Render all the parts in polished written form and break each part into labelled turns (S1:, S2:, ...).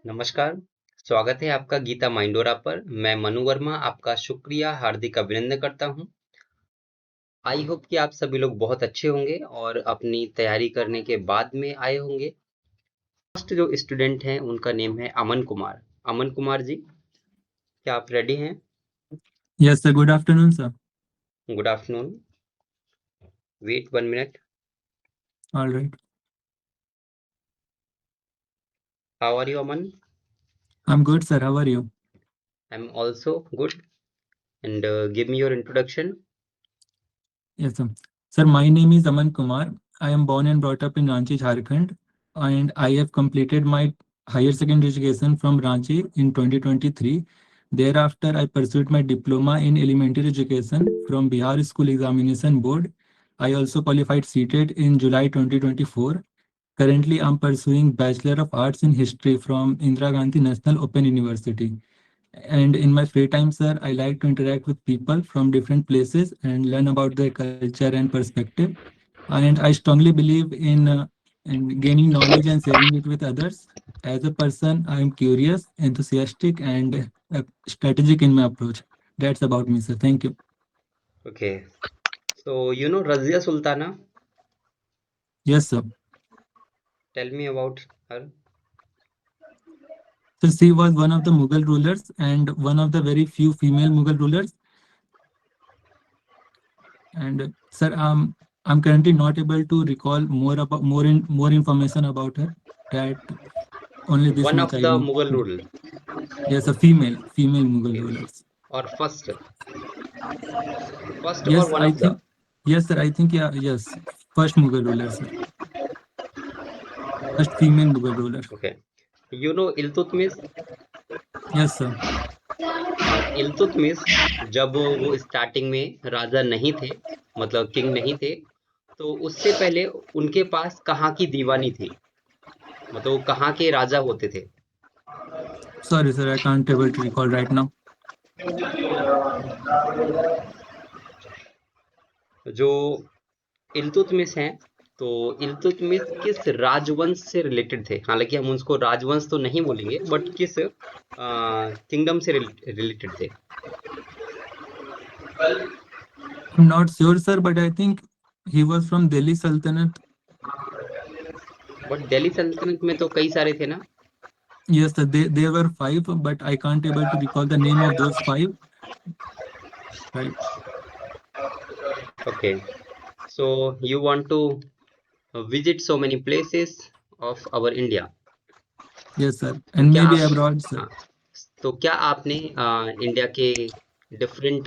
S1: नमस्कार, स्वागत है आपका गीता माइंडोरा पर। मैं मनु वर्मा आपका शुक्रिया हार्दिक अभिनंदन करता हूँ। आई होप कि आप सभी लोग बहुत अच्छे होंगे और अपनी तैयारी करने के बाद में आए होंगे। फर्स्ट जो स्टूडेंट हैं उनका नेम है अमन कुमार। अमन कुमार जी, क्या आप रेडी हैं?
S2: Yes, sir. Good afternoon, sir.
S1: Good afternoon. Wait 1 minute.
S2: All right.
S1: How are you Aman?
S2: I'm good, sir. How are you?
S1: I am also good and give me your introduction.
S2: Yes, sir. Sir, my name is Aman Kumar. I am born and brought up in Ranchi, Jharkhand, and I have completed my higher secondary education from Ranchi in 2023. Thereafter, I pursued my diploma in elementary education from Bihar School Examination Board. I also qualified CTET in July 2024. Currently, I'm pursuing Bachelor of Arts in History from Indira Gandhi National Open University. And in my free time, sir, I like to interact with people from different places and learn about their culture and perspective. And I strongly believe in gaining knowledge and sharing it with others. As a person, I am curious, enthusiastic, and strategic in my approach. That's about me, sir. Thank you.
S1: Okay, so you know Razia Sultana?
S2: Yes, sir.
S1: Tell me about her.
S2: So she was one of the Mughal rulers and one of the very few female Mughal rulers. And sir, I'm currently not able to recall more information about her. That only this
S1: one
S2: much
S1: of
S2: I
S1: the
S2: know.
S1: Mughal rule.
S2: Yes, a female Mughal
S1: okay,
S2: rulers.
S1: और first first और
S2: Yes,
S1: one
S2: I
S1: of the.
S2: think. Yes, sir. I think yeah. Yes, first Mughal ruler, sir. First female Mughal ruler.
S1: Okay, you know Iltutmish?
S2: Yes, sir.
S1: Iltutmish जब वो starting में राजा नहीं थे, मतलब king नहीं थे, तो उससे पहले उनके पास कहाँ की दीवानी थी? मतलब वो कहाँ के राजा होते थे?
S2: Sorry, sir. I can't able to recall right now.
S1: जो इल्तुतमिश हैं, तो इल्तुतमिश किस राजवंश से रिलेटेड थे? हालांकि हम उसको राजवंश तो नहीं बोलेंगे, बट किस किंगडम से रिलेटेड थे?
S2: I'm not sure, sir, but I think he was from Delhi Sultanate.
S1: But Delhi सल्तनत में तो कई सारे थे ना।
S2: Yes, sir. There were five, but I can't able to recall the name of those five. Right.
S1: Okay, so you want to visit so many places of our India.
S2: Yes, sir.
S1: तो
S2: And
S1: क्या
S2: maybe
S1: आप
S2: abroad, sir.
S1: हाँ, तो क्या आपने India के different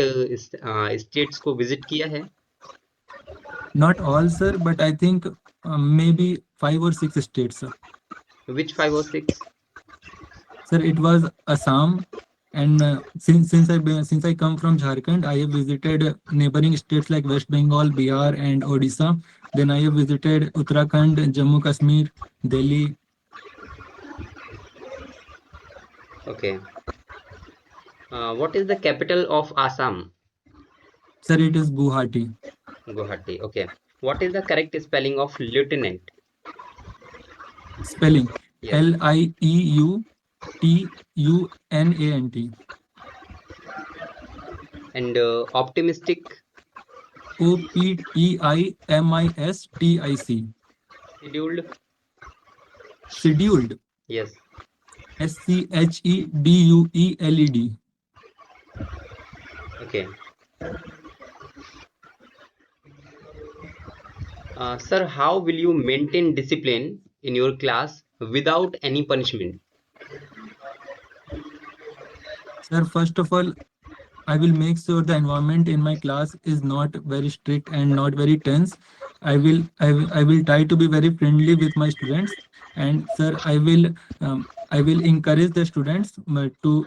S1: states को visit किया है?
S2: Not all, sir, but I think maybe 5 or 6 states, sir.
S1: विच 5 और 6?
S2: Sir, it was Assam, and since I come from Jharkhand, I have visited neighboring states like West Bengal, Bihar, and Odisha. Then I have visited Uttarakhand, Jammu Kashmir, Delhi.
S1: Okay, what is the capital of Assam?
S2: Sir, it is Guwahati.
S1: Guwahati. Okay, what is the correct spelling of lieutenant?
S2: Spelling
S1: yes,
S2: Lieutenant.
S1: And optimistic?
S2: Optimistic.
S1: Scheduled?
S2: Scheduled.
S1: Yes,
S2: Schedueled.
S1: Okay. Sir, how will you maintain discipline in your class without any punishment?
S2: Sir, first of all, I will make sure the environment in my class is not very strict and not very tense. I will try to be very friendly with my students, and sir, I will encourage the students to,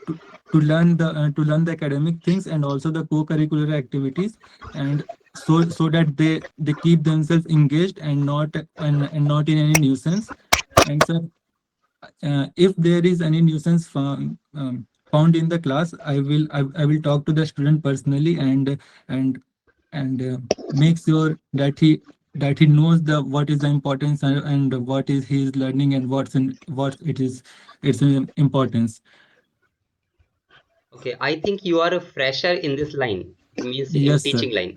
S2: to learn the academic things and also the co-curricular activities, and so that they keep themselves engaged and not in any nuisance. And sir, if there is any nuisance found in the class, I will talk to the student personally and and make sure that that he knows the what is the importance and what is he is learning and what it is its importance.
S1: Okay, I think you are a fresher in this line, means in
S2: Yes, sir.
S1: teaching line.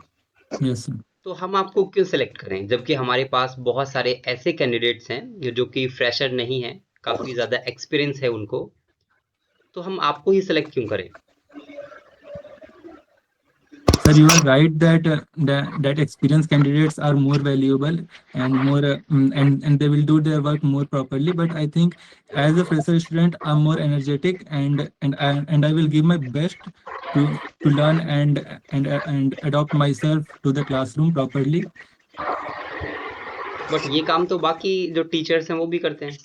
S2: Yes, sir.
S1: तो हम आपको क्यों select करें जबकि हमारे पास बहुत सारे ऐसे कैंडिडेट्स हैं जो कि फ्रेशर नहीं है, काफी ज्यादा एक्सपीरियंस है उनको, तो हम आपको ही सेलेक्ट क्यों करें?
S2: Sir, you are right that that experienced candidates are more valuable and more and they will do their work more properly. But I think as a fresher student, I'm more energetic and I will give my best to learn and adopt myself to the classroom properly.
S1: But ये काम तो बाकी जो teachers हैं वो भी करते हैं.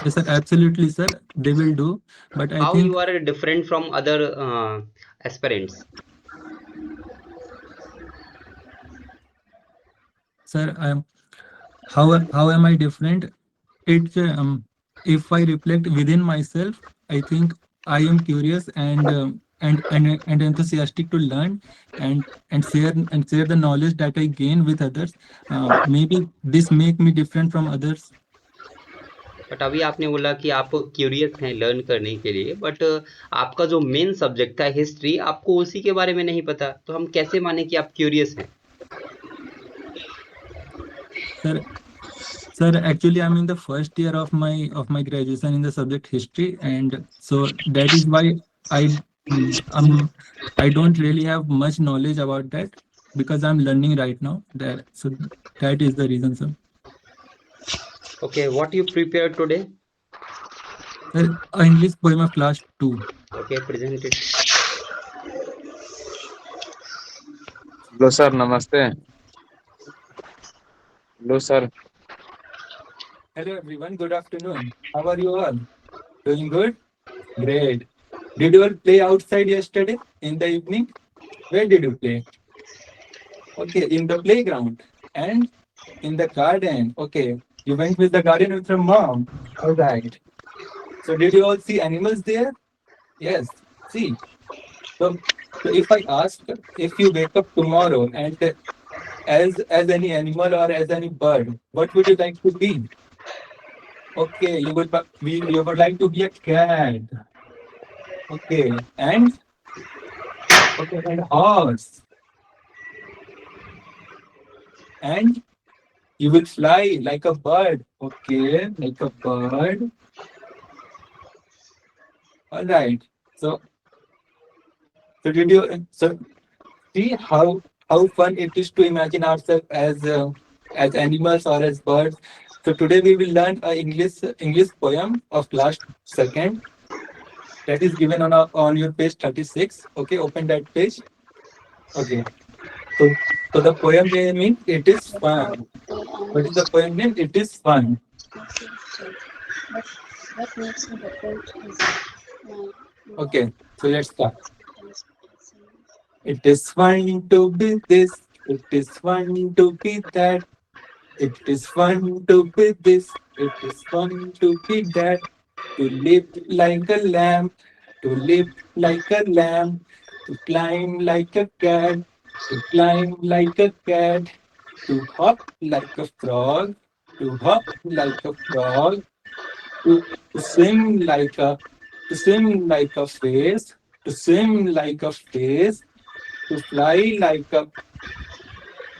S2: Yes, sir, absolutely, sir. They will do. But I
S1: How
S2: think,
S1: you are different from other aspirants?
S2: sir, how am I different? It's if I reflect within myself, I think I am curious and enthusiastic to learn and share the knowledge that I gain with others. Maybe this make me different from others.
S1: But अभी आपने बोला कि आप curious हैं learn करने के लिए, but आपका जो मेन सब्जेक्ट था हिस्ट्री, आपको उसी के बारे में नहीं पता, तो हम कैसे माने कि आप क्यूरियस हैं?
S2: Sir, sir, actually, I'm in the first year of my graduation in the subject history, and so that is why I um I don't really have much knowledge about that because I'm learning right now. So that is the reason, sir.
S1: Okay, what you prepared today?
S2: Sir, English poem of class 2.
S1: Okay, present it.
S3: Hello sir, नमस्ते. Hello sir.
S2: Hello everyone, good afternoon. How are you all? Doing good? Great. Did you all play outside yesterday in the evening? Where did you play? Okay, in the playground and in the garden. Okay, you went with the garden with your mom. All right. So did you all see animals there? Yes. See. So, so if I ask if you wake up tomorrow and as any animal or as any bird, what would you like to be? Okay, you would like to be a cat. Okay, and okay, and horse. And you will fly like a bird. Okay, like a bird. All right. So did you see how fun it is to imagine ourselves as animals or as birds? So today we will learn a English poem of class second that is given on your page 36. Okay, open that page. Okay. So the poem name means it is fun. What is the poem name? It is fun.
S4: What makes me different is
S2: Okay. So let's start. It is fun to be this. It is fun to be that. It is fun to be this. It is fun to be that. To live like a lamb. To live like a lamb. To climb like a cat. To climb like a cat. To hop like a frog. To hop like a frog. To swim like a to swim like a face. To swim like a face. To fly like a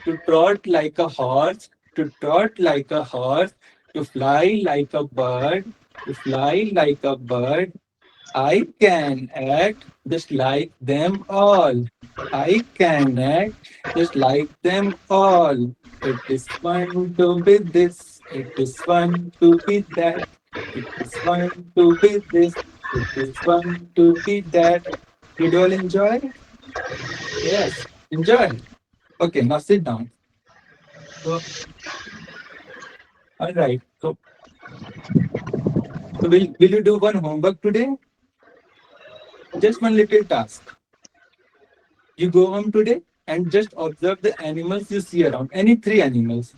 S2: to trot like a horse, to trot like a horse, to fly like a bird, to fly like a bird. I can act just like them all. I can act just like them all. It is fun to be this. It is fun to be that. It is fun to be this. It is fun to be that. Did you all enjoy? Yes, enjoy. Okay, now sit down. So, all right. So will you do one homework today? Just one little task. You go home today and just observe the animals you see around, any three animals,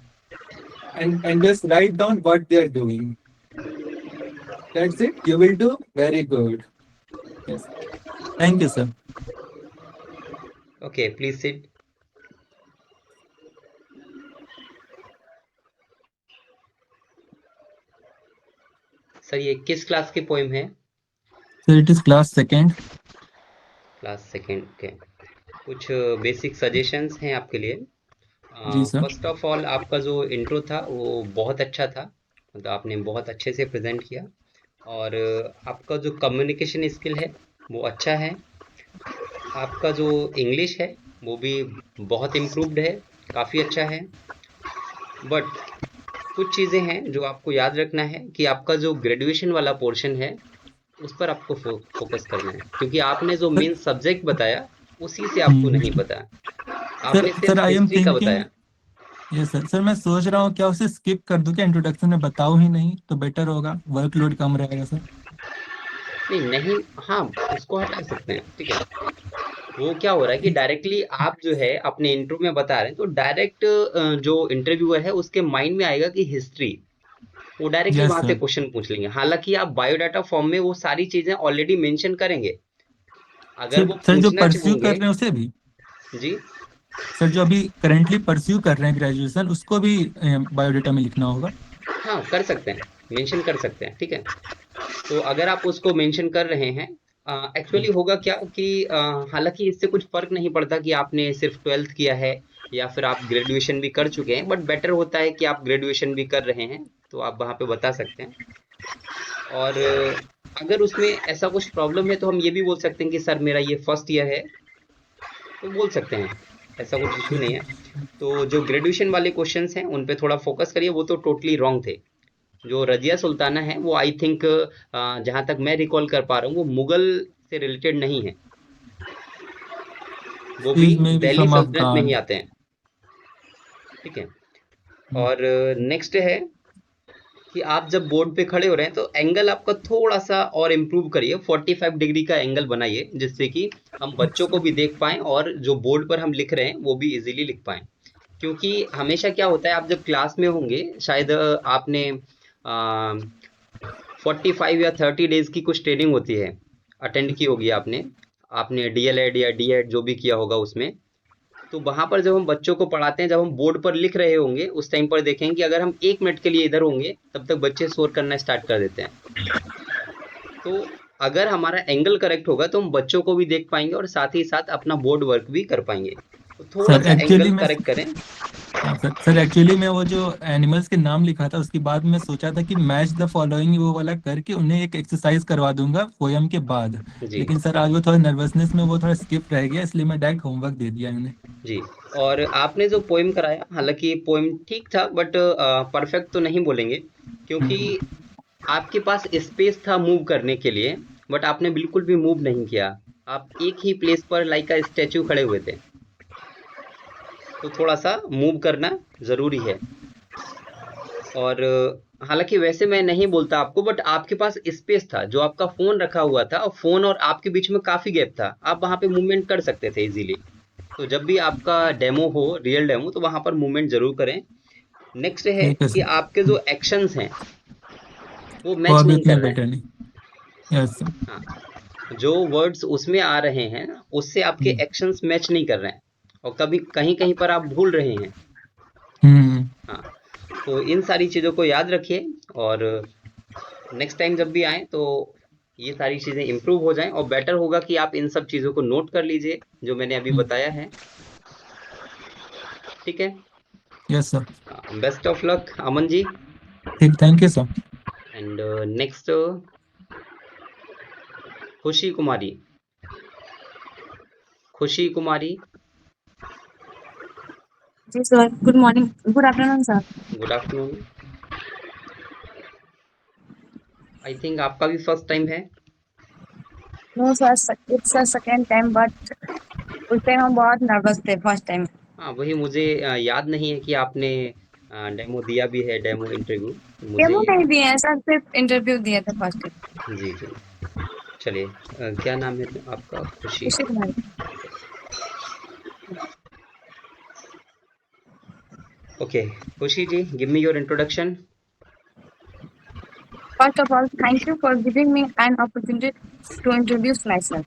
S2: and just write down what they are doing. That's it. You will do very good. Yes. Thank you, sir.
S1: Okay, please sit. Sir ये किस class की poem है?
S2: Sir, it is class second.
S1: Class second के। कुछ basic suggestions हैं आपके लिए।
S2: जी sir.
S1: First of all आपका जो इंट्रो था वो बहुत अच्छा था, मतलब आपने बहुत अच्छे से प्रेजेंट किया। और आपका जो कम्युनिकेशन स्किल है वो अच्छा है। आपका जो इंग्लिश है वो भी बहुत इम्प्रूव्ड है, काफ़ी अच्छा है। बट कुछ चीज़ें हैं जो आपको याद रखना है कि आपका जो ग्रेजुएशन वाला पोर्शन है उस पर आपको फोकस करना है, क्योंकि आपने जो मेन सब्जेक्ट बताया उसी से आपको नहीं पता। आपने
S2: सर
S1: सिर्फ
S2: आई एम
S1: हिस्ट्री का
S2: थिंकिंग,
S1: बताया।
S2: यस सर मैं सोच रहा हूँ क्या उसे स्किप कर दूं, क्या इंट्रोडक्शन में बताऊं ही नहीं तो बेटर होगा, वर्कलोड कम रहेगा सर।
S1: नहीं नहीं, हाँ उसको हटा सकते हैं, ठीक है। वो क्या हो रहा है कि डायरेक्टली आप जो है अपने इंट्रो में बता रहे हैं, तो डायरेक्ट जो इंटरव्यूअर है उसके माइंड में आएगा कि हिस्ट्री, वो डायरेक्टली
S2: यस
S1: वहां से
S2: सर।
S1: क्वेश्चन पूछ लेंगे। हालांकि आप बायोडाटा फॉर्म में वो सारी चीजें ऑलरेडी मेंशन करेंगे, अगर
S2: सर
S1: वो
S2: सर जो
S1: पूछना
S2: परस्यू कर
S1: चाहेंगे।
S2: रहे हैं उसे भी,
S1: जी
S2: सर जो अभी करेंटली परस्यू कर रहे हैं ग्रेजुएशन उसको भी बायोडेटा में लिखना होगा।
S1: हाँ, कर सकते हैं, मेंशन कर सकते हैं, ठीक है। तो अगर आप उसको मेंशन कर रहे हैं, एक्चुअली होगा क्या कि हालांकि इससे कुछ फर्क नहीं पड़ता कि आपने सिर्फ 12th किया है या फिर आप ग्रेजुएशन भी कर चुके हैं, बट बेटर होता है कि आप ग्रेजुएशन भी कर रहे हैं, तो आप वहाँ पे बता सकते हैं। और अगर उसमें ऐसा कुछ प्रॉब्लम है तो हम ये भी बोल सकते हैं कि सर मेरा ये फर्स्ट ईयर है, तो बोल सकते हैं, ऐसा कुछ इशू नहीं है। तो जो ग्रेजुएशन वाले क्वेश्चंस हैं उन पे थोड़ा फोकस करिए, वो तो टोटली रॉन्ग थे। जो रजिया सुल्ताना है वो आई थिंक, जहां तक मैं रिकॉल कर पा रहा हूँ, वो मुगल से रिलेटेड नहीं है, वो भी
S2: शीज में भी
S1: दिल्ली
S2: फ्रॉम
S1: सल्तनत में ही
S2: अफगान।
S1: आते हैं, ठीक है। और नेक्स्ट है कि आप जब बोर्ड पे खड़े हो रहे हैं तो एंगल आपका थोड़ा सा और इम्प्रूव करिए, 45 डिग्री का एंगल बनाइए, जिससे कि हम बच्चों को भी देख पाएं और जो बोर्ड पर हम लिख रहे हैं वो भी इजीली लिख पाएं। क्योंकि हमेशा क्या होता है, आप जब क्लास में होंगे शायद आपने 45 या 30 डेज की कुछ ट्रेनिंग होती है, अटेंड की होगी आपने, आपने डीएलएड या डीएड जो भी किया होगा उसमें। तो वहां पर जब हम बच्चों को पढ़ाते हैं, जब हम बोर्ड पर लिख रहे होंगे उस टाइम पर देखें कि अगर हम 1 मिनट के लिए इधर होंगे तब तक बच्चे शोर करना स्टार्ट कर देते हैं। तो अगर हमारा एंगल करेक्ट होगा तो हम बच्चों को भी देख पाएंगे और साथ ही साथ अपना बोर्ड वर्क भी कर पाएंगे। तो थोड़ा
S2: सर
S1: सा
S2: एक्चुअली
S1: एंगल
S2: मैं,
S1: करेक्ट करें।
S2: हाँ सर एक्चुअली मैं वो जो एनिमल्स के नाम लिखा था उसके बाद मैं सोचा था कि मैच द फॉलोइंग वो वाला करके उन्हें एक एक्सरसाइज करवा दूंगा पोयम के बाद।
S1: जी
S2: लेकिन सर आज वो थोड़ा नर्वसनेस में वो थोड़ा स्किप रह गया, इसलिए मैं डायरेक्ट होमवर्क दे दिया उन्हें।
S1: जी। और आपने जो पोइम कराया, हालांकि पोइम ठीक था बट परफेक्ट तो नहीं बोलेंगे, क्योंकि
S2: हम्म।
S1: आपके पास स्पेस था मूव करने के लिए, बट आपने बिल्कुल भी मूव नहीं किया। आप एक ही प्लेस पर लाइक अ स्टैचू खड़े हुए थे, तो थोड़ा सा मूव करना जरूरी है। और हालांकि वैसे मैं नहीं बोलता आपको, बट आपके पास स्पेस था, जो आपका फोन रखा हुआ था और फोन और आपके बीच में काफी गैप था, आप वहां पे मूवमेंट कर सकते थे इजीली। तो जब भी आपका डेमो हो, रियल डेमो, तो वहां पर मूवमेंट जरूर करें। नेक्स्ट है
S2: ठीक है
S1: कि
S2: सर।
S1: आपके जो एक्शंस हैं वो
S2: वो
S1: मैच
S2: अभी
S1: नहीं
S2: उतने
S1: कर रहे हैं।
S2: बेटर नहीं। Yes sir.
S1: हाँ, जो वर्ड्स उसमें आ रहे हैं उससे आपके एक्शंस मैच नहीं कर रहे हैं, और कभी कहीं कहीं पर आप भूल रहे हैं।
S2: हम्म।
S1: हाँ, तो इन सारी चीज़ों को याद रखिए, और नेक्स्ट टाइम जब भी आए तो ये सारी चीज़ें इम्प्रूव हो जाएं, और बेटर होगा कि आप इन सब चीज़ों को नोट कर लीजिए जो मैंने अभी बताया है, ठीक है।
S2: Yes sir.
S1: Best of luck Aman ji.
S2: ठीक, thank you sir.
S1: And next Khushi Kumari. Khushi Kumari,
S4: ji sir, good morning, good afternoon sir.
S1: Good afternoon. I think आपका भी फर्स्ट टाइम है।
S4: No sir, it's a second time, but उस टाइम हम बहुत नर्वस थे first time.
S1: हाँ, वही मुझे याद नहीं है कि आपने डेमो दिया भी है, डेमो इंटरव्यू मुझे।
S4: डेमो नहीं दिए हैं सर, सिर्फ इंटरव्यू दिए थे फर्स्ट टाइम।
S1: जी जी, चलिए। क्या नाम है आपका? खुशी।
S4: खुशी Kumari.
S1: Okay, Khushi ji, give me your introduction.
S4: First of all, thank you for giving me an opportunity to introduce myself.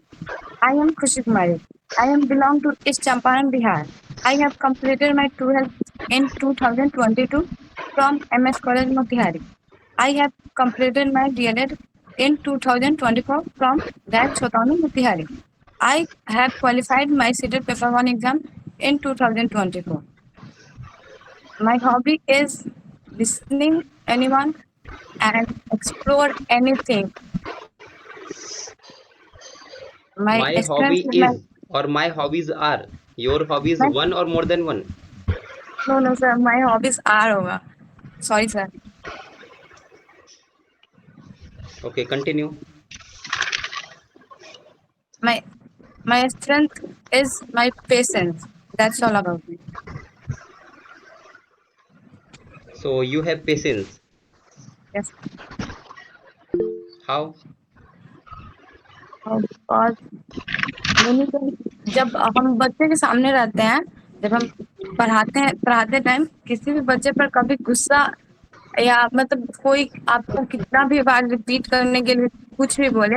S4: I am Khushi Kumari. I am belong to East Champaran, Bihar. I have completed my 12th in 2022 from MS College Motihari. I have completed my DLED in 2024 from Raj Chotani, Motihari. I have qualified my CETET Paper 1 exam in 2024. My hobby is listening anyone and explore anything. My
S1: My
S4: experience
S1: hobby
S4: with
S1: is or my hobbies are. Your hobbies
S4: my
S1: one or more than one?
S4: no sir, my hobbies are होगा. Sorry sir.
S1: Okay, continue.
S4: My strength is my patience. That's all about me.
S1: So you have patience.
S4: Yes.
S1: How?
S4: और many times जब हम बच्चे के सामने रहते हैं, जब हम पढ़ाते टाइम किसी भी बच्चे पर कभी गुस्सा या मतलब कोई आपको कितना भी बार रिपीट करने के लिए कुछ भी बोले,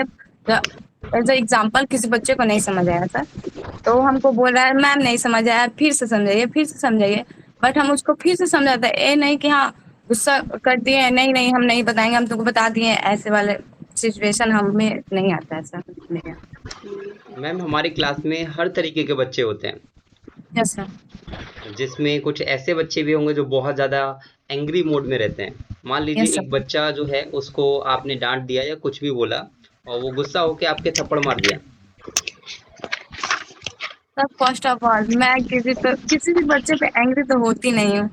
S4: एज ए एग्जाम्पल किसी बच्चे को नहीं समझ आया सर, तो हमको बोल रहा है मैम नहीं समझ आया, फिर से समझाइए, बट हम उसको फिर से समझाते हैं, ये नहीं कि हाँ गुस्सा कर दिए, नहीं हम नहीं बताएंगे, हम तुमको बता दिए, ऐसे वाले सिचुएशन हमें नहीं आता है सर मेरे यहाँ.
S1: मैम हमारी क्लास में हर तरीके के बच्चे होते हैं,
S4: यस सर.
S1: जिसमें कुछ ऐसे बच्चे भी होंगे जो बहुत ज़्यादा एंग्री मोड में रहते हैं. मान लीजिए
S4: Yes, sir.
S1: एक बच्चा जो है उसको आपने डांट दिया या कुछ भी बोला और वो गुस्सा होके आपके थप्पड़ मार दिया.
S4: सर फर्स्ट ऑफ ऑल मैं किसी भी बच्चे पे एंग्री तो होती नहीं हूँ,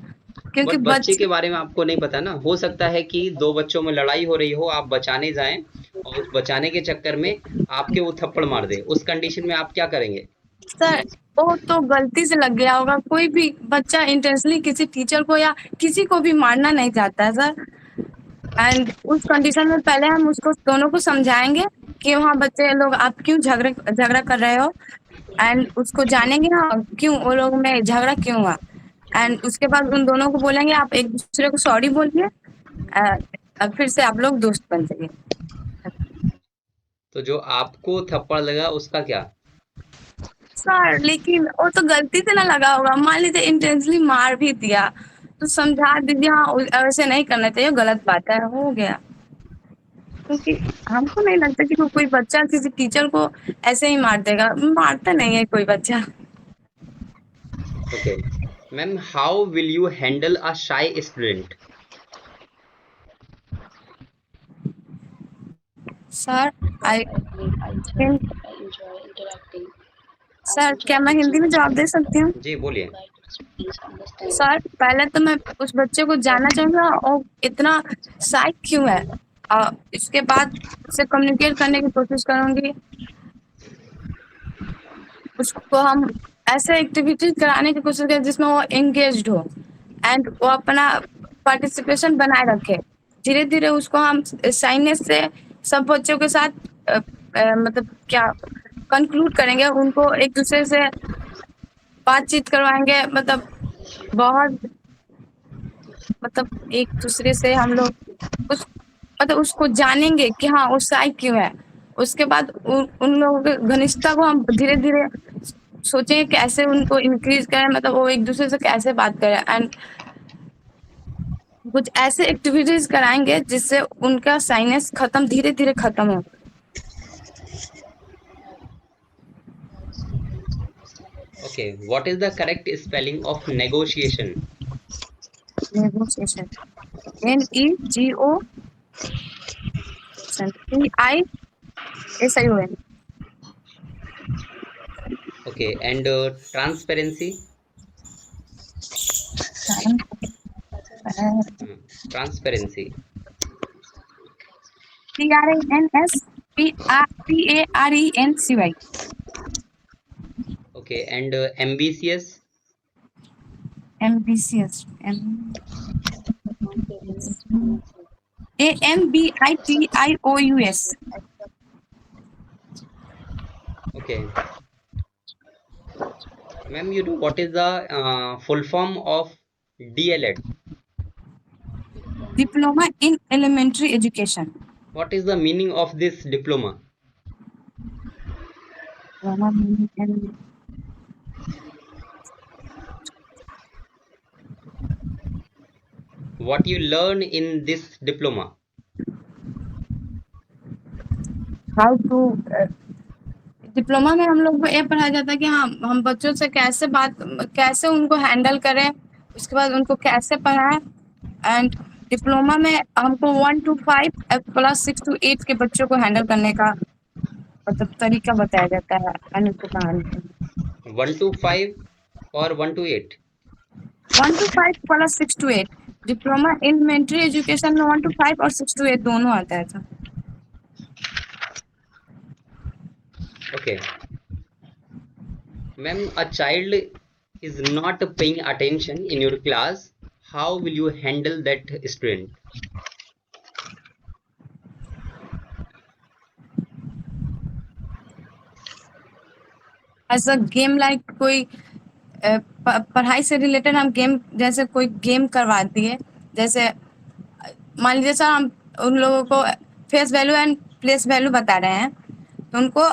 S4: क्योंकि
S1: बट बच्चे
S4: बच्चे
S1: के बारे में आपको नहीं पता ना, हो सकता है कि दो बच्चों में लड़ाई हो रही हो, आप बचाने जाएं और उस बचाने के चक्कर में आपके वो थप्पड़ मार दे. उस कंडीशन में आप क्या करेंगे?
S4: सर वो तो गलती से लग गया होगा, कोई भी बच्चा इंटेंशनली किसी टीचर को या किसी को भी मारना नहीं चाहता है सर. एंड उस कंडीशन में पहले हम उसको दोनों को समझाएंगे कि वहाँ बच्चे लोग आप क्यों झगड़ा कर रहे हो, एंड उसको जानेंगे ना क्यों वो लोग में झगड़ा क्यों हुआ, एंड उसके बाद उन दोनों को बोलेंगे आप एक दूसरे को सॉरी बोलिए, फिर से आप लोग दोस्त बन जाइए.
S1: तो जो आपको थप्पड़ लगा उसका क्या?
S4: सर लेकिन वो तो गलती से ना लगा होगा, मान लीजिए इंटेंशनली मार भी दिया तो समझा दीजिए हाँ ऐसे नहीं करना चाहिए, गलत बात है, हो गया. क्योंकि हमको नहीं लगता कि कोई बच्चा किसी टीचर को ऐसे ही मार देगा, मारता नहीं है कोई बच्चा.
S1: Okay ma'am, how will you handle a shy student?
S4: Sir I think sir क्या मैं हिंदी में जवाब दे सकती हूँ?
S1: जी बोलिए.
S4: सर पहले तो मैं उस बच्चे को जानना चाहूंगा और इतना शाय क्यों है, इसके बाद उससे कम्युनिकेट करने की कोशिश करूंगी. उसको हम ऐसे एक्टिविटीज कराने की कोशिश करें जिसमें वो एंगेज्ड हो एंड वो अपना पार्टिसिपेशन बनाए रखे. धीरे धीरे उसको हम साइनेस से सब बच्चों के साथ मतलब क्या कंक्लूड करेंगे, उनको एक दूसरे से बातचीत करवाएंगे, बहुत एक दूसरे से हम लोग उसको जानेंगे कि हाँ वो शाय क्यों है. उसके बाद उन लोगों के घनिष्ठता को हम धीरे धीरे सोचेंगे कैसे उनको इंक्रीज करें, वो एक दूसरे से कैसे बात करें, एंड कुछ ऐसे एक्टिविटीज कराएंगे जिससे उनका साइनेस धीरे धीरे खत्म हो.
S1: Okay, what is the correct spelling of negotiation?
S4: Negotiation. NEGOTION.
S1: Okay, and transparency? Transparency.
S4: TRANSPARENCY.
S1: Okay, and ambitious?
S4: Ambitious. AMBITIOUS.
S1: Okay. Ma'am, you know what is the full form of DLED?
S4: Diploma in Elementary Education.
S1: What is the meaning of this diploma? What you learn in this diploma?
S4: How to diploma में हम लोग को ये पढ़ाया जाता है कि हाँ हम बच्चों से कैसे उनको हैंडल करें, उसके बाद उनको कैसे पढ़ाएं। एंड डिप्लोमा में हमको 1 to 5 प्लस 6 to 8 के बच्चों को हैंडल करने का मतलब तरीका बताया जाता है अनुष्का कहानी में।
S1: 1 to 5 और 1 to 8?
S4: 1 to 5 plus 6 to 8 diploma elementary education में 1 to 5 और 6 to 8 दोनों आता है sir.
S1: Okay. Ma'am, a child is not paying attention in your class. How will you handle that student?
S4: As a game like कोई पढ़ाई से related हम game जैसे कोई गेम करवा दिए, जैसे मान लीजिए सर हम उन लोगों को face value and place value बता रहे हैं, तो उनको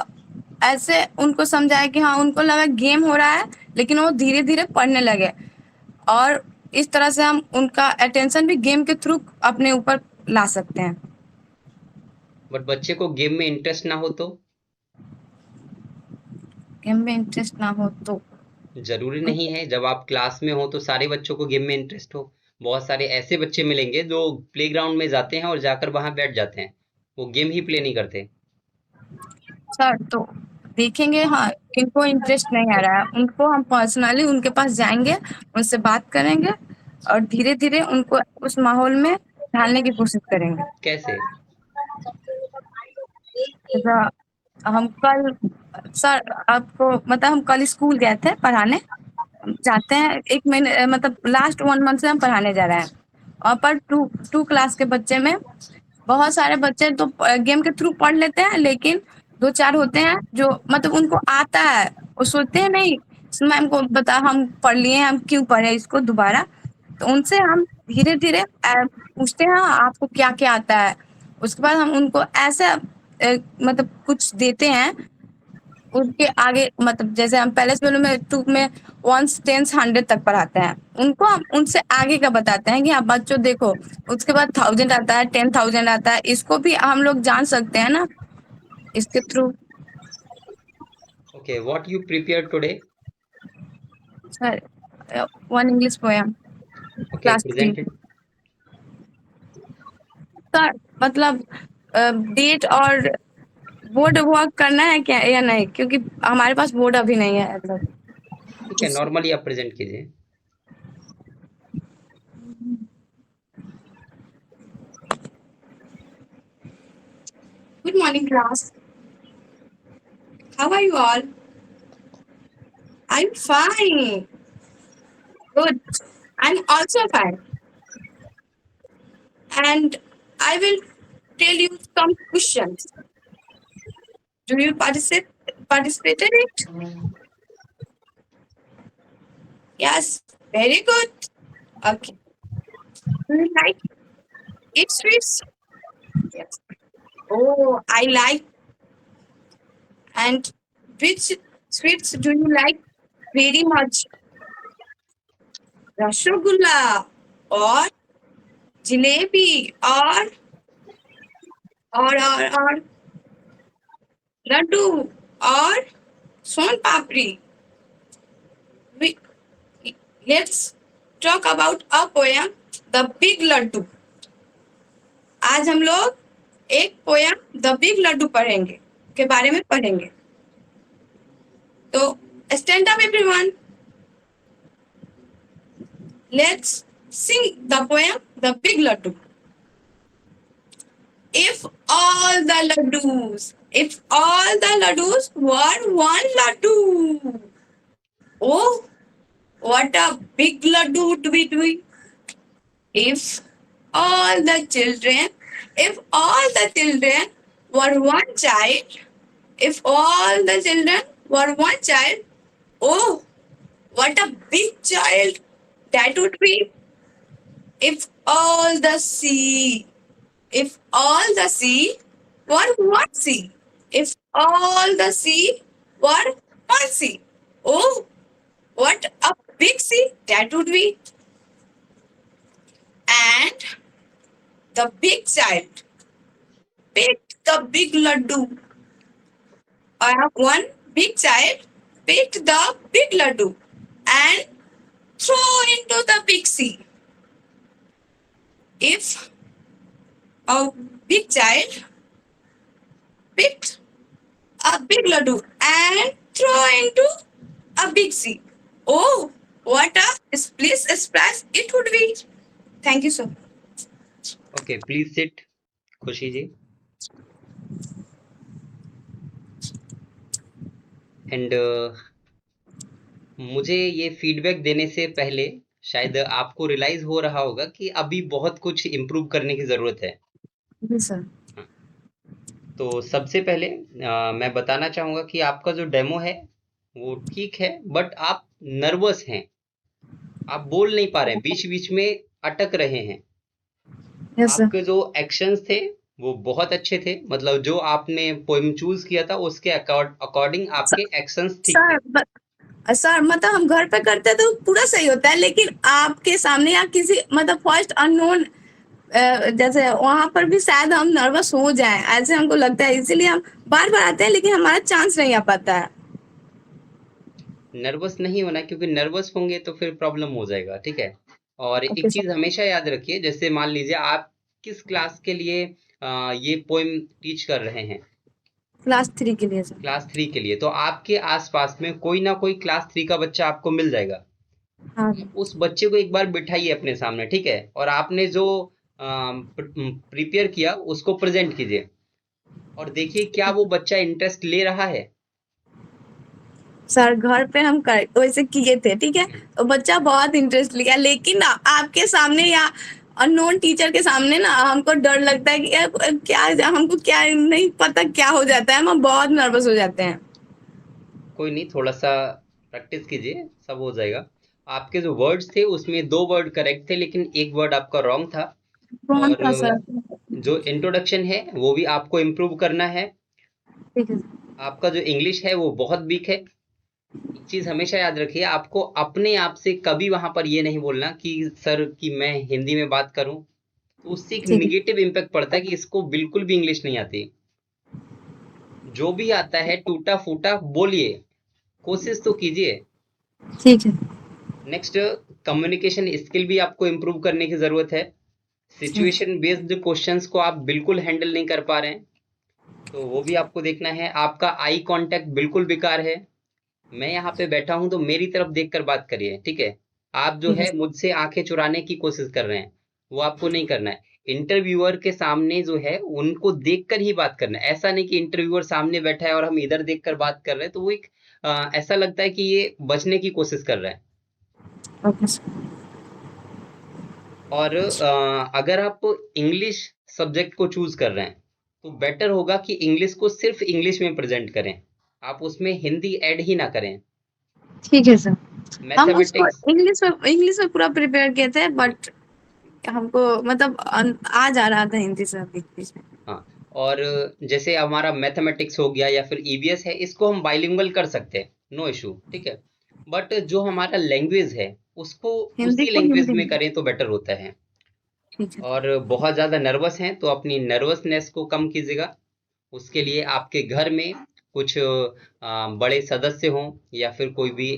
S4: ऐसे उनको समझाया कि हाँ उनको लगा गेम हो रहा है, लेकिन वो धीरे धीरे पढ़ने लगे, और इस तरह से हम उनका अटेंशन भी गेम के थ्रू अपने ऊपर ला सकते हैं।
S1: बट बच्चे को गेम में इंटरेस्ट ना हो तो?
S4: गेम में इंटरेस्ट ना हो तो
S1: जरूरी नहीं है जब आप क्लास में हो तो सारे बच्चों को गेम में इंटरेस्ट हो। बहुत सारे ऐसे बच्चे मिलेंगे जो प्लेग्राउंड में जाते हैं और जाकर वहां बैठ जाते हैं, वो गेम ही प्ले नहीं करते।
S4: सर तो देखेंगे हाँ किनको इंटरेस्ट नहीं आ रहा है, उनको हम पर्सनली उनके पास जाएंगे, उनसे बात करेंगे और धीरे धीरे उनको उस माहौल में ढालने की कोशिश करेंगे।
S1: कैसे?
S4: जैसा हम कल सर आपको मतलब हम कल स्कूल गए थे पढ़ाने, जाते हैं 1 महीने मतलब लास्ट 1 मंथ से हम पढ़ाने जा रहे हैं, और पर टू क्लास के बच्चे में बहुत सारे बच्चे तो गेम के थ्रू पढ़ लेते हैं, लेकिन 2-4 होते हैं जो मतलब उनको आता है, वो सोचते हैं नहीं मैम को बता हम पढ़ लिए हम क्यों पढ़े इसको दोबारा, तो उनसे हम धीरे धीरे पूछते हैं आपको क्या क्या आता है, उसके बाद हम उनको ऐसा मतलब कुछ देते हैं उनके आगे, मतलब जैसे हम पहले स्कूल में 2 में 1 10 100 तक पढ़ाते हैं, उनको हम उनसे आगे का बताते हैं कि हाँ बच्चों देखो उसके बाद 1000 आता है 10,000 आता है, इसको भी हम लोग जान सकते हैं ना इसके through.
S1: Okay, what you prepare today?
S4: Sir 1 English poem
S1: okay,
S4: class 3।
S1: Presented.
S4: Sir मतलब डेट और बोर्ड वर्क करना है क्या या नहीं, क्योंकि हमारे पास बोर्ड अभी नहीं है मतलब।
S1: ठीक है, नॉर्मली आप प्रेजेंट कीजिए।
S4: Good morning, class. How are you all? I'm fine. Good. I'm also fine. And I will tell you some questions. Do you participate in it? Yes. Very good. Okay. Do you like eat sweets? Yes. Oh, I like. And which sweets do you like very much? Rasgulla or jalebi or laddu or son papri. Let's talk about a poem, The Big Laddu. आज हम लोग एक poem the big Laddu पढ़ेंगे के बारे में पढ़ेंगे, तो stand up everyone, let's sing the poem the big laddu. If all the laddus were one laddu, oh, what a big laddu would we do? If all the children were one child, oh, what a big child that would be. If all the sea were one sea, oh, what a big sea that would be. And the big child picked the big laddu one big child picked the big laddu and throw into the big sea. If a big child picked a big laddu and throw into a big sea, oh, what a splish splash it would be. Thank you, sir.
S1: Okay, please sit खुशी जी। And मुझे ये feedback देने से पहले शायद आपको realise हो रहा होगा कि अभी बहुत कुछ इम्प्रूव करने की ज़रूरत है।
S4: जी सर।
S1: तो सबसे पहले मैं बताना चाहूँगा कि आपका जो डेमो है वो ठीक है, बट आप नर्वस हैं, आप बोल नहीं पा रहे हैं, बीच-बीच में अटक रहे हैं।
S4: Yes sir.
S1: आपके जो एक्शंस थे वो बहुत अच्छे थे, मतलब जो आपने पोएम चूज़ किया था उसके अकॉर्डिंग आपके एक्शंस ठीक थे।
S4: सर मतलब हम घर पे करते तो पूरा सही होता है, लेकिन आपके सामने या किसी मतलब फर्स्ट अननोन जैसे वहां पर भी शायद हम नर्वस हो जाएं, ऐसे हमको लगता है, इसीलिए हम बार बार आते हैं लेकिन हमारा चांस नहीं आ पाता है।
S1: नर्वस नहीं होना, क्योंकि नर्वस होंगे तो फिर प्रॉब्लम हो जाएगा, ठीक है। और
S4: ओके
S1: एक
S4: सर।
S1: चीज हमेशा याद रखिए, जैसे मान लीजिए आप किस क्लास के लिए ये पोएम टीच कर रहे हैं,
S4: क्लास 3 के लिए सर।
S1: क्लास 3 के लिए, तो आपके आसपास में कोई ना कोई क्लास 3 का बच्चा आपको मिल जाएगा।
S4: हाँ
S1: उस बच्चे को एक बार बिठाइए अपने सामने, ठीक है, और आपने जो प्रिपेयर किया उसको प्रेजेंट कीजिए और देखिए क्या वो बच्चा इंटरेस्ट ले रहा है।
S4: सर, घर पे हम वैसे किए थे, ठीक है, तो बच्चा बहुत इंटरेस्ट लिया, लेकिन ना आपके सामने या अननोन टीचर के सामने ना हमको डर लगता है कि क्या हमको क्या नहीं पता क्या हो जाता है, हम बहुत नर्वस हो जाते हैं।
S1: कोई नहीं, थोड़ा सा प्रैक्टिस कीजिए, सब हो जाएगा। आपके जो वर्ड्स थे उसमें 2 वर्ड करेक्ट थे, लेकिन एक वर्ड आपका रॉन्ग था।
S4: कौन
S1: और
S4: था सर?
S1: जो इंट्रोडक्शन है वो भी आपको इम्प्रूव करना है।
S4: ठीक है।
S1: आपका जो इंग्लिश है वो बहुत वीक है। एक चीज हमेशा याद रखिए, आपको अपने आप से कभी वहां पर ये नहीं बोलना कि सर कि मैं हिंदी में बात करूं, तो उससे एक
S4: ठीक है।
S1: निगेटिव इम्पैक्ट पड़ता है कि इसको बिल्कुल भी इंग्लिश नहीं आती। जो भी आता है टूटा फूटा बोलिए, कोशिश तो कीजिए।
S4: ठीक है।
S1: नेक्स्ट, कम्युनिकेशन स्किल भी आपको इम्प्रूव करने की ज़रूरत है। सिचुएशन बेस्ड क्वेश्चंस को आप बिल्कुल हैंडल नहीं कर पा रहे हैं, तो वो भी आपको देखना है। आपका आई कांटेक्ट बिल्कुल बेकार है। मैं यहाँ पे बैठा हूँ तो मेरी तरफ देखकर बात करिए, ठीक है। आप जो है मुझसे आंखें चुराने की कोशिश कर रहे हैं, वो आपको नहीं करना है। इंटरव्यूअर के सामने जो है उनको देखकर ही बात करना है। ऐसा नहीं कि इंटरव्यूअर सामने बैठा है और हम इधर देखकर बात कर रहे हैं, तो वो एक ऐसा लगता है कि ये बचने की कोशिश कर रहा है।
S4: Okay sir.
S1: और अगर आप इंग्लिश सब्जेक्ट को चूज कर रहे हैं तो बेटर होगा कि इंग्लिश को सिर्फ इंग्लिश में प्रेजेंट करें, आप उसमें हिंदी ऐड ही ना करें।
S4: ठीक है सर। हम उसको
S1: मैथमेटिक्स,
S4: इंग्लिश में पूरा प्रिपेयर किए थे, बट हमको मतलब आ जा रहा था हिंदी से बीच में।
S1: हाँ। और जैसे हमारा मैथमेटिक्स हो गया या फिर ईवीएस है, इसको हम बाइलिंगुअल कर सकते हैं, नो इशू, ठीक है। बट जो हमारा लैंग्वेज है उसको
S4: हिंदी
S1: उसी
S4: को
S1: लैंग्वेज
S4: हिंदी
S1: में
S4: में।
S1: करें तो बेटर होता है।
S4: ठीक है।
S1: और बहुत ज़्यादा नर्वस हैं तो अपनी नर्वसनेस को कम कीजिएगा। उसके लिए आपके घर में कुछ बड़े सदस्य हों या फिर कोई भी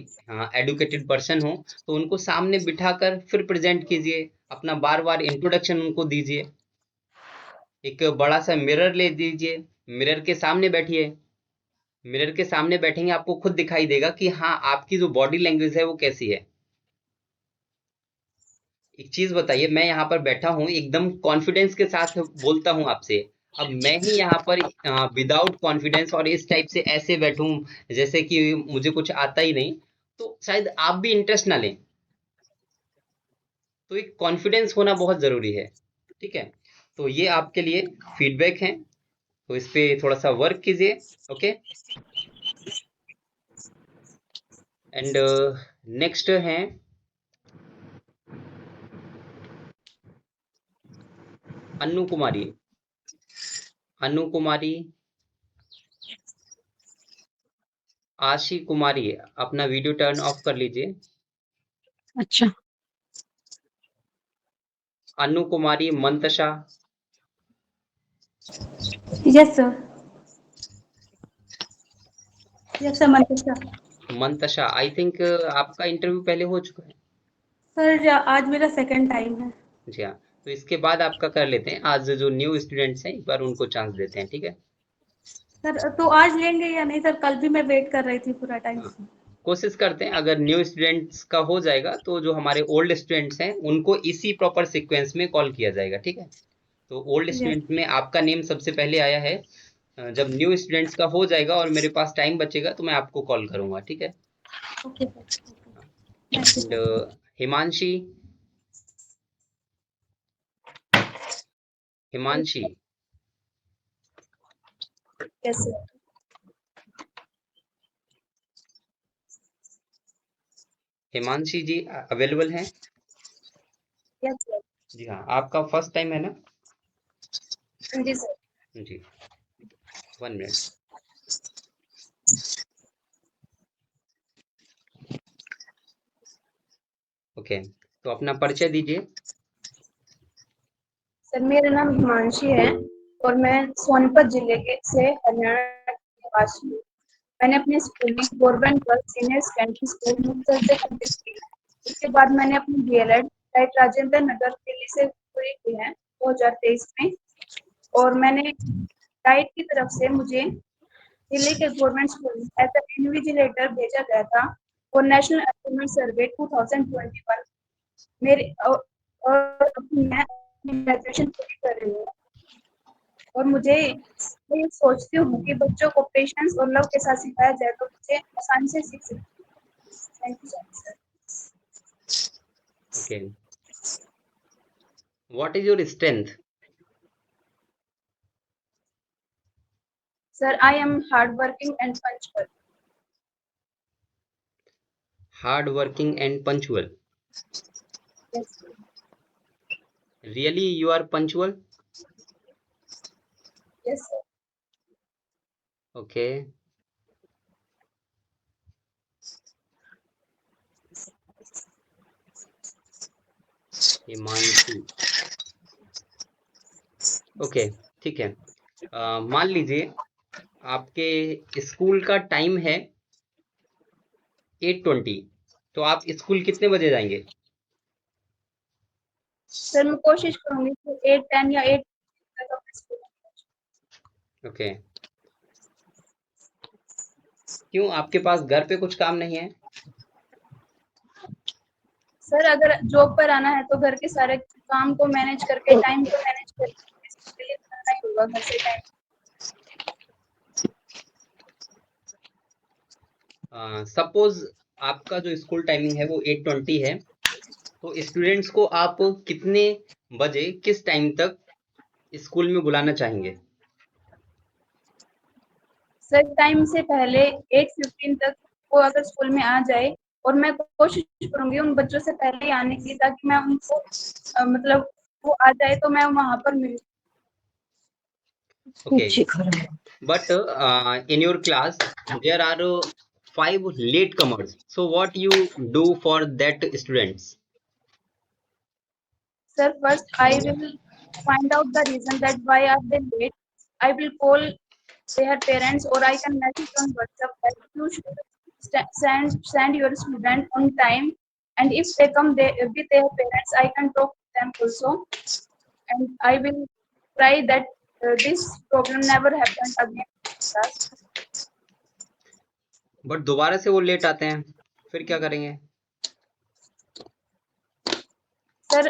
S1: एडुकेटेड पर्सन हो, तो उनको सामने बिठाकर फिर प्रेजेंट कीजिए, अपना बार बार इंट्रोडक्शन उनको दीजिए। एक बड़ा सा मिरर ले दीजिए, मिरर के सामने बैठिए। मिरर के सामने बैठेंगे आपको खुद दिखाई देगा कि हाँ, आपकी जो बॉडी लैंग्वेज है वो कैसी है। एक चीज बताइए, मैं यहाँ पर बैठा हूँ एकदम कॉन्फिडेंस के साथ बोलता हूँ आपसे, अब मैं ही यहाँ पर विदाउट कॉन्फिडेंस और इस टाइप से ऐसे बैठूं जैसे कि मुझे कुछ आता ही नहीं, तो शायद आप भी इंटरेस्ट ना लें। तो एक कॉन्फिडेंस होना बहुत जरूरी है, ठीक है। तो ये आपके लिए फीडबैक है, तो इस पे थोड़ा सा वर्क कीजिए, ओके। एंड नेक्स्ट है अनु कुमारी। अनु कुमारी, आशी कुमारी, अपना वीडियो टर्न ऑफ कर लीजिए।
S5: अच्छा।
S1: Anu Kumari, Mantasha,
S5: yes sir.
S6: Yes sir, Mantasha.
S1: Mantasha, I think आपका इंटरव्यू पहले हो चुका है।
S6: सर आज मेरा सेकंड टाइम है।
S1: जी हाँ, तो इसके बाद आपका कर लेते हैं। आज जो न्यू स्टूडेंट्स हैं एक बार उनको चांस देते हैं, ठीक है।
S6: सर तो आज लेंगे या नहीं सर? कल भी मैं वेट कर रही थी पूरा टाइम।
S1: हाँ, कोशिश करते हैं, अगर न्यू स्टूडेंट्स का हो जाएगा तो जो हमारे ओल्ड स्टूडेंट्स हैं उनको इसी प्रॉपर सीक्वेंस में कॉल किया जाएगा, ठीक है। तो ओल्ड
S6: यस।
S1: स्टूडेंट में आपका नेम सबसे पहले आया है। जब न्यू स्टूडेंट्स का हो जाएगा और मेरे पास टाइम बचेगा तो मैं आपको कॉल करूंगा, ठीक है।
S6: Okay sir. Thank you
S1: and
S6: sir.
S1: Himanshi, Himanshi,
S6: yes sir.
S1: Himanshi ji available हैं?
S6: Yes sir.
S1: जी हाँ, आपका फर्स्ट टाइम है ना?
S6: जी सर।
S1: जी, 1 मिनट। ओके, तो अपना परिचय दीजिए।
S6: सर मेरा नाम हिमांशी है और मैं सोनीपत जिले के से हरियाणा के निवासी हूँ। मैंने अपनी schooling government girls senior secondary school Muktsar से कंप्लीट की है। उसके बाद मैंने अपनी डीएलएड राइट राजेंद्र नगर दिल्ली से पूरी की है 2023 में। और मैंने डाइट की तरफ से मुझे दिल्ली के गवर्नमेंट स्कूल में एज एन इन्विजिलेटर भेजा गया था और नेशनल अचीवमेंट सर्वे 2021 मेरे और मैं ग्रेजुएशन पूरी कर रही हूँ। और मुझे मैं ये सोचती हूँ कि बच्चों को पेशेंस और लव के साथ सिखाया जाए तो बच्चे आसानी से सीख सकते हैं। Thank you so much sir.
S1: Okay, what is your strength?
S6: Sir I am hard working and punctual.
S1: Hard working and punctual.
S6: Yes
S1: really you are punctual?
S6: Yes sir.
S1: Okay, Himanshi, okay, ठीक है। मान लीजिए आपके स्कूल का time है 8:20, तो आप school कितने बजे जाएंगे?
S6: सर मैं कोशिश करूंगी कि 8:10 या 8 तक अपने स्कूल में पहुंचूं।
S1: ओके, क्यों, आपके पास घर पे कुछ काम नहीं है?
S6: सर अगर जॉब पर आना है तो घर के सारे काम को मैनेज करके टाइम को मैनेज करके इसके लिए करना ही होगा घर से टाइम।
S1: सपोज आपका जो स्कूल टाइमिंग है वो 8:20 है, तो स्टूडेंट्स को आप कितने बजे किस टाइम तक स्कूल में बुलाना चाहेंगे?
S6: सर टाइम से पहले 8:15 तक वो अगर स्कूल में आ जाए और मैं कोशिश करूंगी उन बच्चों से पहले ही आने की ताकि मैं उनको मतलब वो आ जाए तो मैं वहां पर मिलूं।
S1: Okay, but in your class there are 5 latecomers. So what you do for that students?
S6: Sir, first I will find out the reason that why are they late. I will call their parents or I can message on WhatsApp that you should send your student on time. And if they come with their parents, I can talk to them also. And I will try that this problem never happened again in class.
S1: But दोबारा से वो late आते हैं, फिर क्या करेंगे?
S6: Sir,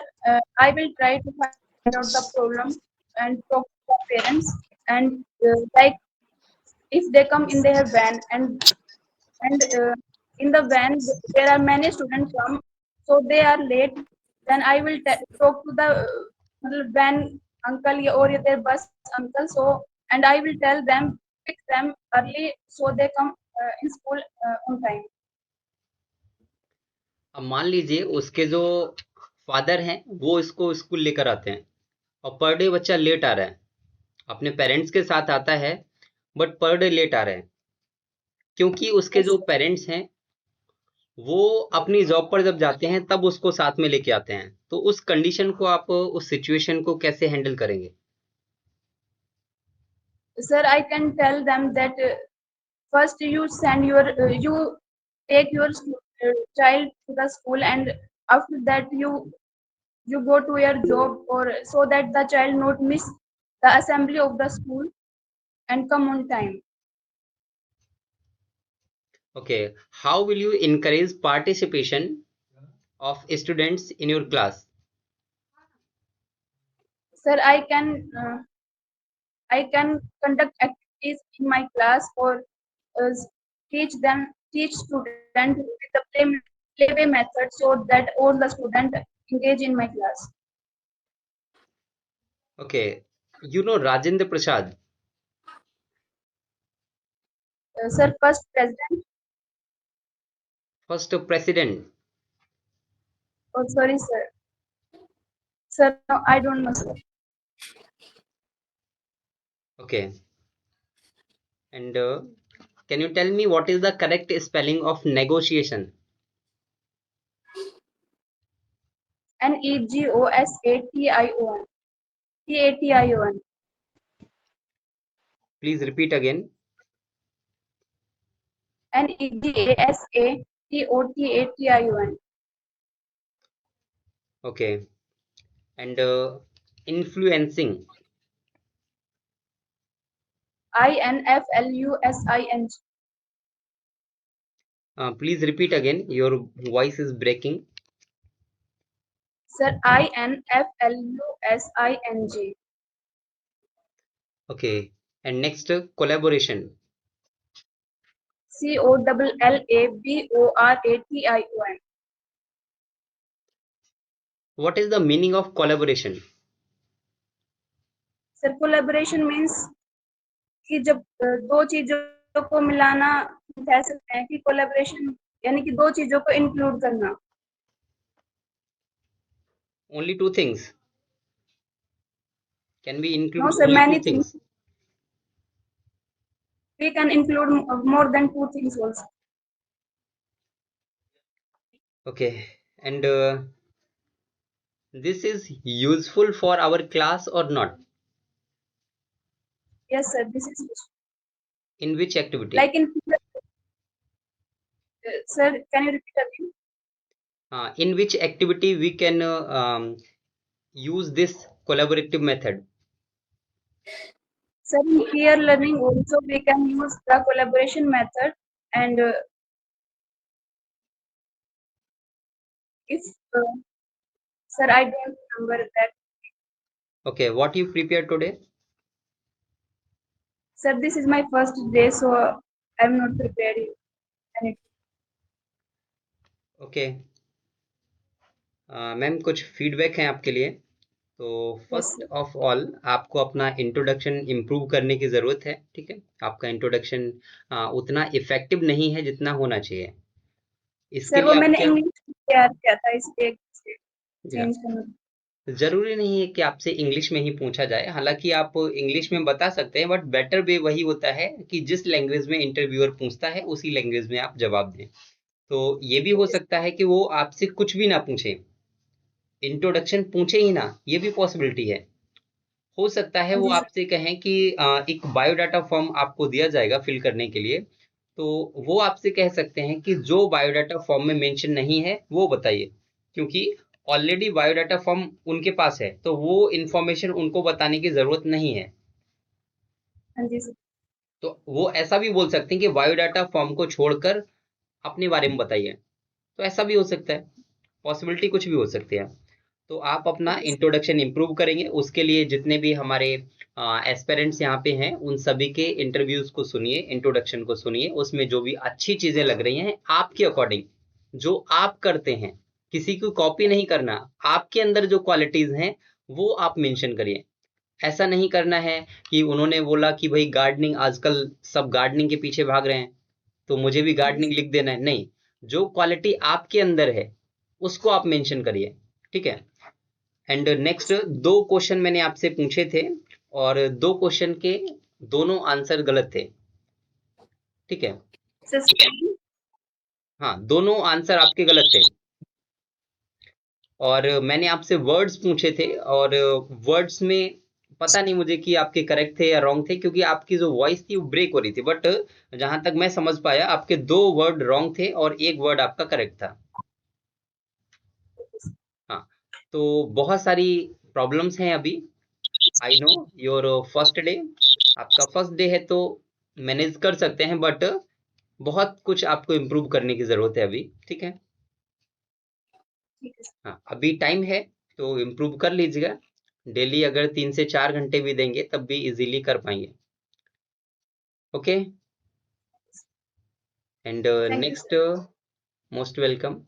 S6: I will try to find out the problem and talk to the parents. And like if they come in their van and in the van there are many students come, so they are late, then I will talk to the van uncle or their bus uncle, so and I will tell them pick them early so they come in school on time.
S1: अब मान लीजिए उसके जो father हैं वो इसको school लेकर आते हैं और पर डे बच्चा लेट आ रहा है, अपने पेरेंट्स के साथ आता है बट पर डे लेट आ रहा है, क्योंकि उसके जो पेरेंट्स हैं वो अपनी जॉब पर जब जाते हैं तब उसको साथ में लेके आते हैं, तो उस कंडीशन को आप, उस सिचुएशन को कैसे हैंडल करेंगे?
S6: Sir, I can tell them that first you send your you take your child to the school, and after that you go to your job, or so that the child not miss the assembly of the school and come on time.
S1: Okay, how will you encourage participation of students in your class?
S6: Sir, I can conduct activities in my class, or uh, teach student with the playway method, so that all the student engage in my class.
S1: Okay, you know Rajendra Prasad.
S6: Sir, first president.
S1: First president.
S6: Oh, sorry, sir. Sir, no, I don't know, sir.
S1: Okay, and can you tell me what is the correct spelling of negotiation?
S6: Negosatation. Tation.
S1: Please repeat again.
S6: Negasatation.
S1: Okay, and influencing.
S6: Influencing.
S1: Please repeat again. Your voice is breaking.
S6: Sir, influencing.
S1: Okay, and next collaboration.
S6: Collaboration.
S1: What is the meaning of collaboration?
S6: Sir collaboration means कि जब दो चीजों को मिलाना, कह सकते हैं कि कोलैबोरेशन यानी कि दो चीजों को इंक्लूड करना.
S1: Only two things. Can we include
S6: No, sir,
S1: only
S6: many
S1: two things?
S6: We can include more than two things also.
S1: Okay, and this is useful for our class or not?
S6: Yes, sir, this is
S1: In which activity?
S6: like in. Sir, can you repeat again?
S1: In which activity we can use this collaborative method?
S6: Sir, in peer learning also we can use the collaboration method, and if sir, I don't remember that.
S1: Okay, what you prepared today?
S6: Sir, this is my first day, so I'm not prepared anything.
S1: Okay ma'am कुछ feedback हैं आपके लिए. तो first of all आपको अपना introduction improve करने की ज़रूरत है. ठीक है, आपका इंट्रोडक्शन उतना इफेक्टिव नहीं है जितना होना चाहिए. इसके
S6: सर वो
S1: लिए आप
S6: मैंने
S1: क्या,
S6: इंग्लिश तैयार किया था, इसलिए
S1: या,
S6: चेंज करना.
S1: ज़रूरी नहीं है कि आपसे इंग्लिश में ही पूछा जाए. हालांकि आप इंग्लिश में बता सकते हैं, बट बेटर वे वही होता है कि जिस लैंग्वेज में इंटरव्यूअर पूछता है उसी लैंग्वेज में आप जवाब दें. तो ये भी हो सकता है कि वो आपसे कुछ भी ना पूछे, इंट्रोडक्शन पूछे ही ना, ये भी पॉसिबिलिटी है. हो सकता है वो आपसे कहें कि एक बायोडाटा फॉर्म आपको दिया जाएगा फिल करने के लिए, तो वो आपसे कह सकते हैं कि जो बायोडाटा फॉर्म में मेंशन नहीं है वो बताइए, क्योंकि ऑलरेडी बायोडाटा फॉर्म उनके पास है, तो वो इंफॉर्मेशन उनको बताने की जरूरत नहीं है.
S6: हाँ जी सर.
S1: तो वो ऐसा भी बोल सकते हैं कि बायोडाटा फॉर्म को छोड़कर अपने बारे में बताइए. तो ऐसा भी हो सकता है, पॉसिबिलिटी कुछ भी हो सकती है. तो आप अपना इंट्रोडक्शन इम्प्रूव करेंगे, उसके लिए जितने भी हमारे एस्पिरेंट्स यहाँ पे हैं उन सभी के इंटरव्यूज को सुनिए, इंट्रोडक्शन को सुनिए. उसमें जो भी अच्छी चीजें लग रही हैं आपके अकॉर्डिंग, जो आप करते हैं, किसी की कॉपी नहीं करना, आपके अंदर जो क्वालिटीज हैं वो आप मेंशन करिए. ऐसा नहीं करना है कि उन्होंने बोला कि भाई गार्डनिंग, आजकल सब गार्डनिंग के पीछे भाग रहे हैं तो मुझे भी गार्डनिंग लिख देना है. नहीं, जो क्वालिटी आपके अंदर है उसको आप मेंशन करिए. ठीक है. एंड नेक्स्ट, 2 क्वेश्चन मैंने आपसे पूछे थे और 2 क्वेश्चन के दोनों आंसर गलत थे. ठीक है, हाँ, दोनों आंसर आपके गलत थे. और मैंने आपसे वर्ड्स पूछे थे और वर्ड्स में पता नहीं मुझे कि आपके करेक्ट थे या रॉन्ग थे, क्योंकि आपकी जो वॉइस थी वो ब्रेक हो रही थी, बट जहां तक मैं समझ पाया आपके 2 वर्ड रॉन्ग थे और 1 वर्ड आपका करेक्ट था। हाँ, तो बहुत सारी प्रॉब्लम्स हैं अभी। I know your first day, आपका फर्स्ट डे है तो मैनेज कर सकते हैं, बट बहुत कुछ आपको इम्प्रूव करने की जरूरत है अभी, ठीक है।
S6: ठीक है सर।
S1: हाँ, अभी टाइम है तो इम्प्रूव कर लीजिएगा। डेली अगर 3 से 4 घंटे भी देंगे तब भी इजीली कर पाएंगे। Okay, and
S6: Thank you,
S1: next, most welcome.